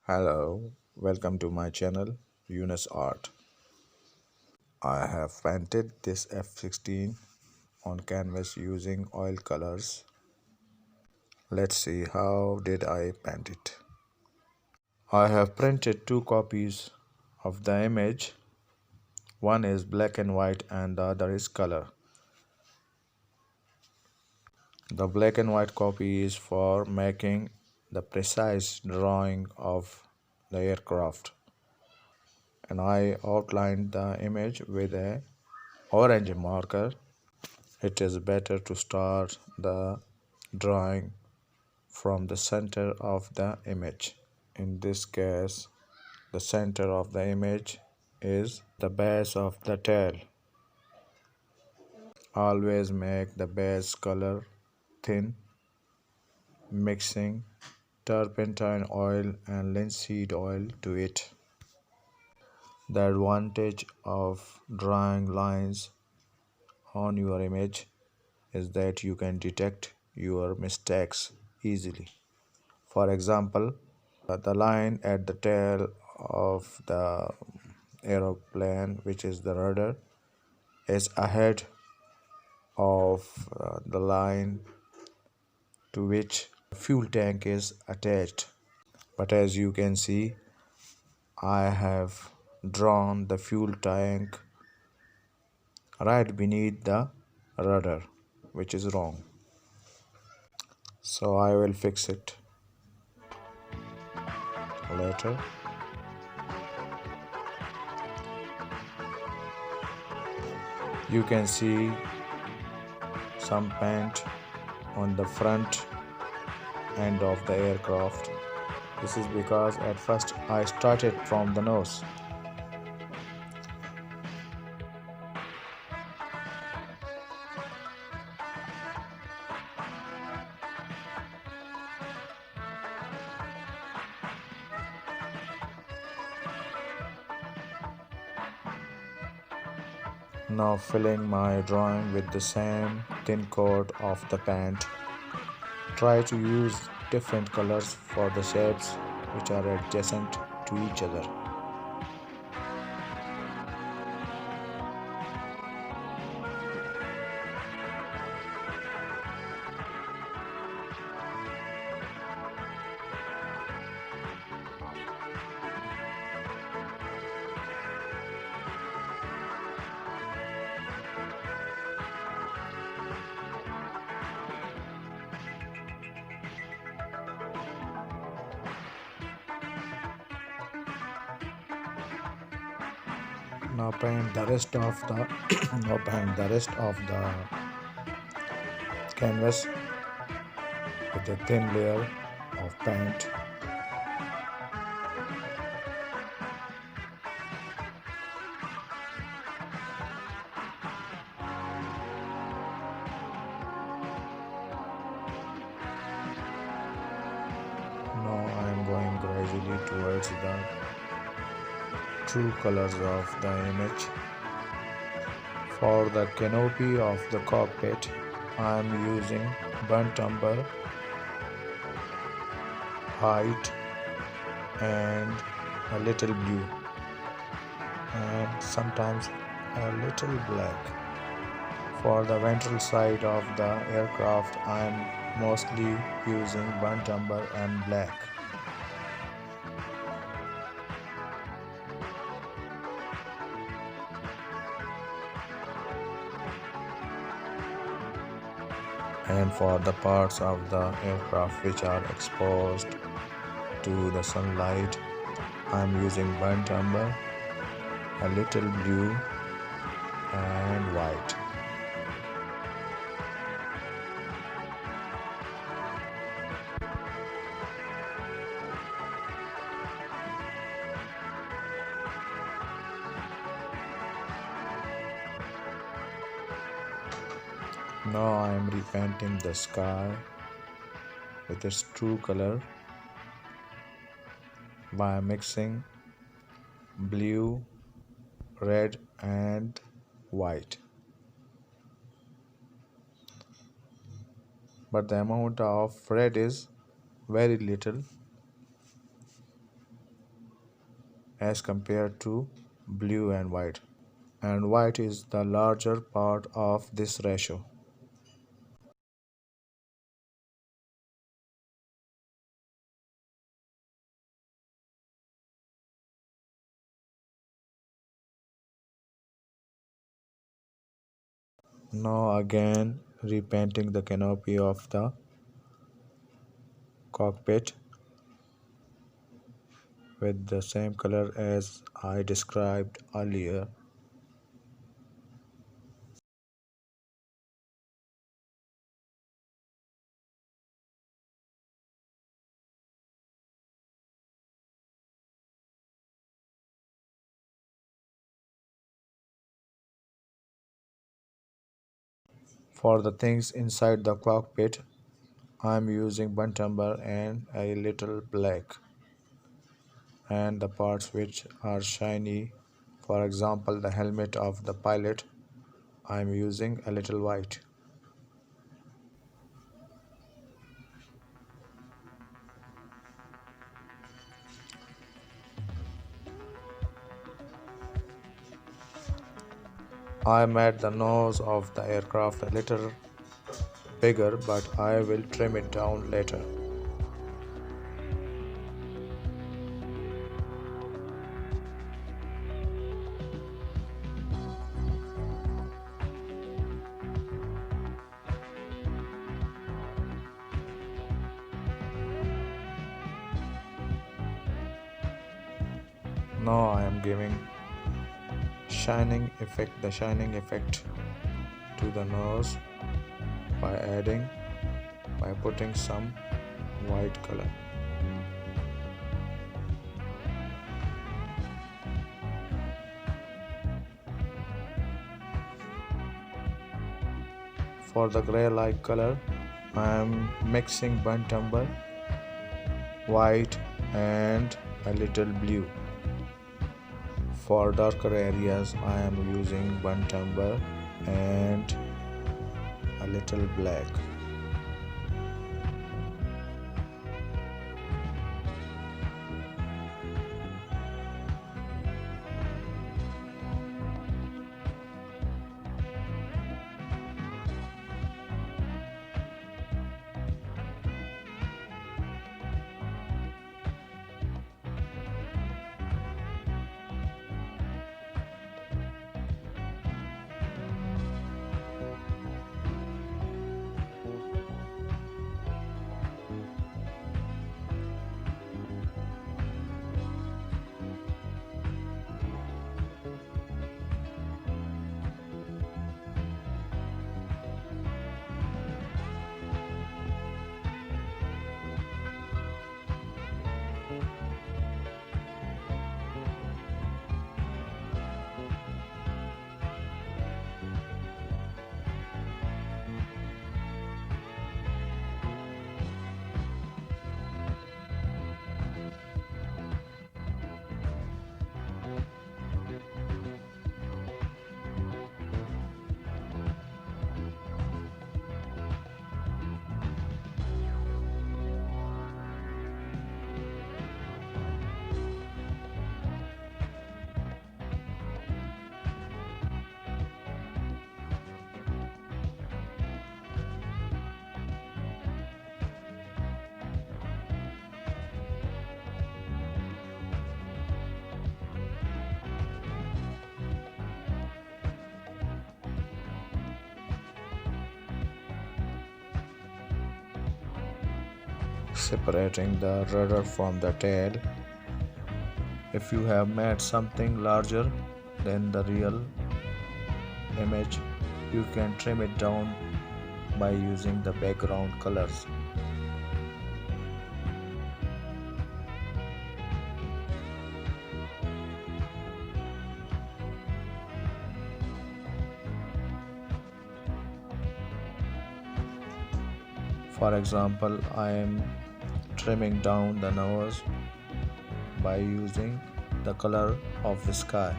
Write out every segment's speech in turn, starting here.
Hello, welcome to my channel Yunus Art. I have painted this F16 on canvas using oil colors. Let's see how did I paint it. I have printed two copies of the image. One is black and white and the other is color. The black and white copy is for making the precise drawing of the aircraft, and I outlined the image with a orange marker. It is better to start the drawing from the center of the image. In this case, the center of the image is the base of the tail. Always make the base color thin, mixing turpentine oil and linseed oil to it. The advantage of drawing lines on your image is that you can detect your mistakes easily. For example, the line at the tail of the aeroplane, which is the rudder, is ahead of the line to which the fuel tank is attached. But as you can see, I have drawn the fuel tank right beneath the rudder, which is wrong. So I will fix it later. You can see some paint on the front end of the aircraft. This is because at first I started from the nose. Now filling my drawing with the same thin coat of the paint. Try to use different colors for the shapes which are adjacent to each other. Now paint the rest of the now paint the rest of the canvas with a thin layer of paint. Now I am going gradually towards the true colors of the image. For the canopy of the cockpit, I am using burnt umber, white and a little blue, and sometimes a little black. For the ventral side of the aircraft, I am mostly using burnt umber and black. And for the parts of the aircraft which are exposed to the sunlight, I am using burnt umber, a little blue and white. Now I am repainting the sky with its true color by mixing blue, red and white. But the amount of red is very little. as compared to blue and white. And white is the larger part of this ratio. Now again repainting the canopy of the cockpit with the same color as I described earlier. For the things inside the cockpit, I am using burnt umber and a little black, and the parts which are shiny, for example the helmet of the pilot, I am using a little white. I made the nose of the aircraft a little bigger, but I will trim it down later. Now I am giving the shining effect to the nose by putting some white color. For the gray like color, I am mixing burnt umber, white and a little blue. For darker areas, I am using burnt umber and a little black. Separating the rudder from the tail. If you have made something larger than the real image, you can trim it down by using the background colors. For example, I am trimming down the nose by using the color of the sky.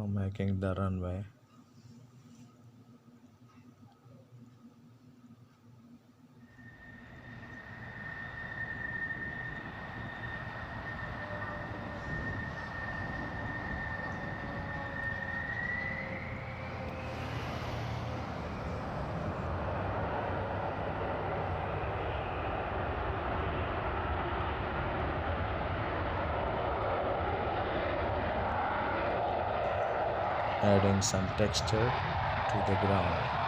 making the runway. Adding some texture to the ground.